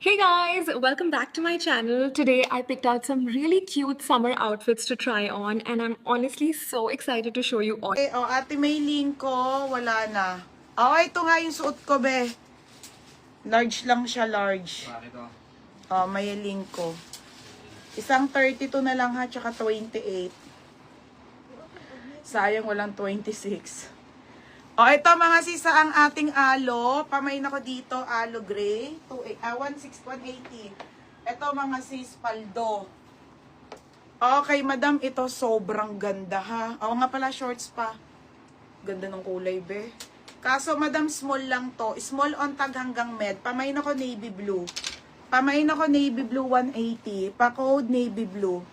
Hey guys, welcome back to my channel. Today I picked out some really cute summer outfits to try on and I'm honestly so excited to show you all. Ate Maylin ko, wala na. Ito nga yung suot ko, be. Large lang siya, large. Bakit o? Maylin ko. Isang 32 na lang ha, tsaka 28. Sayang walang 26. Ito mga sisa ang ating alo. Pamain ako dito, alo gray. 180. Ito mga sis, paldo. Okay, madam, ito sobrang ganda ha. Nga pala, shorts pa. Ganda ng kulay, be. Kaso, madam, small lang to. Small on tag hanggang med. Pamain ako navy blue. Pamain ako navy blue 180. Pa-code navy blue.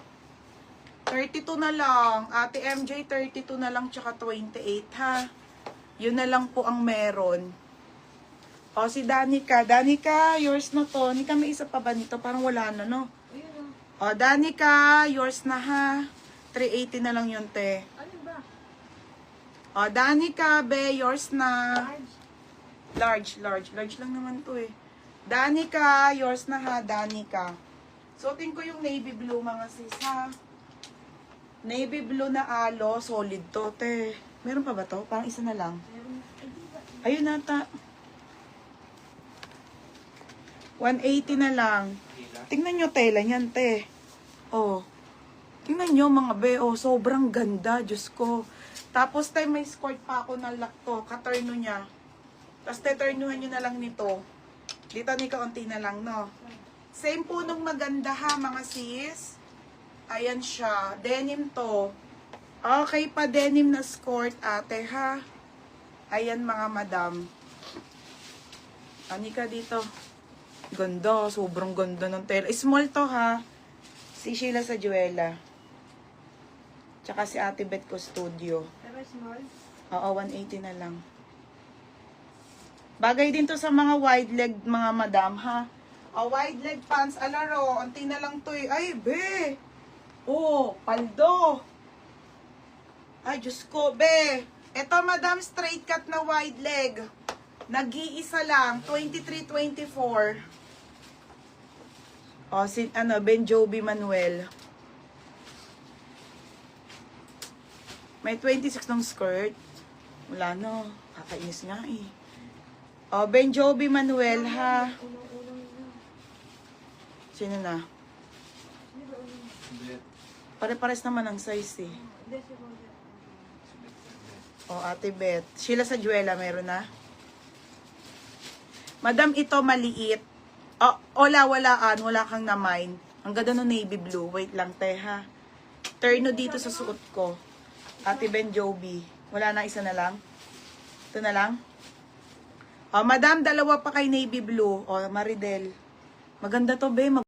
32 na lang. Ate MJ, 32 na lang tsaka 28 ha. Yun na lang po ang meron. Si Danica. Danica, yours na to. Nika, may isa pa ba nito? Parang wala na, no? Danica, yours na ha. 380 na lang yun, te. Ano ba? Danica, be, yours na. Large lang naman to eh. Danica, yours na ha, Danica. Suotin ko yung navy blue, mga sis, ha. Navy blue na alo, solid to, te. Meron pa ba to? Parang isa na lang. Ayun nata. 180 na lang. Tingnan nyo tela niyan, te. Tingnan nyo mga be. Sobrang ganda. Diyos ko. Tapos tayo may skirt pa ako na to. Katurno niya. Tapos teturnuhan nyo na lang nito. Dito ni kaunti na lang, no? Same po nung maganda ha, mga sis. Ayan siya. Denim to. Okay pa denim na skirt, ate ha. Ayan mga madam. Ani ka dito. Ganda, sobrang ganda ng tela. Small to ha. Si Sheila sa Juela. Tsaka si Ate Beth Custodio. Pero small? 180 na lang. Bagay din to sa mga wide leg mga madam ha. Wide leg pants, alaro. Unti na lang to eh. Ay, be. Paldo. Ay, Diyos ko, be. Ito, madam, straight cut na wide leg. Nag-iisa lang. 23-24. Ben Jovi Manuel. May 26 ng skirt. Wala no. Kakainis nga eh. Ben Jovi Manuel, ha. Sino na? Pare-pares naman ang size eh. Ate Beth. Sheila sa Juela, meron na? Madam, ito maliit. Walaan. Wala kang na-mine. Ang ganda no navy blue. Wait lang, te, ha. Turno dito sa suot ko. Ate Ben Jovi. Wala na, isa na lang? Ito na lang? Madam, dalawa pa kay navy blue. Maridel. Maganda to, be.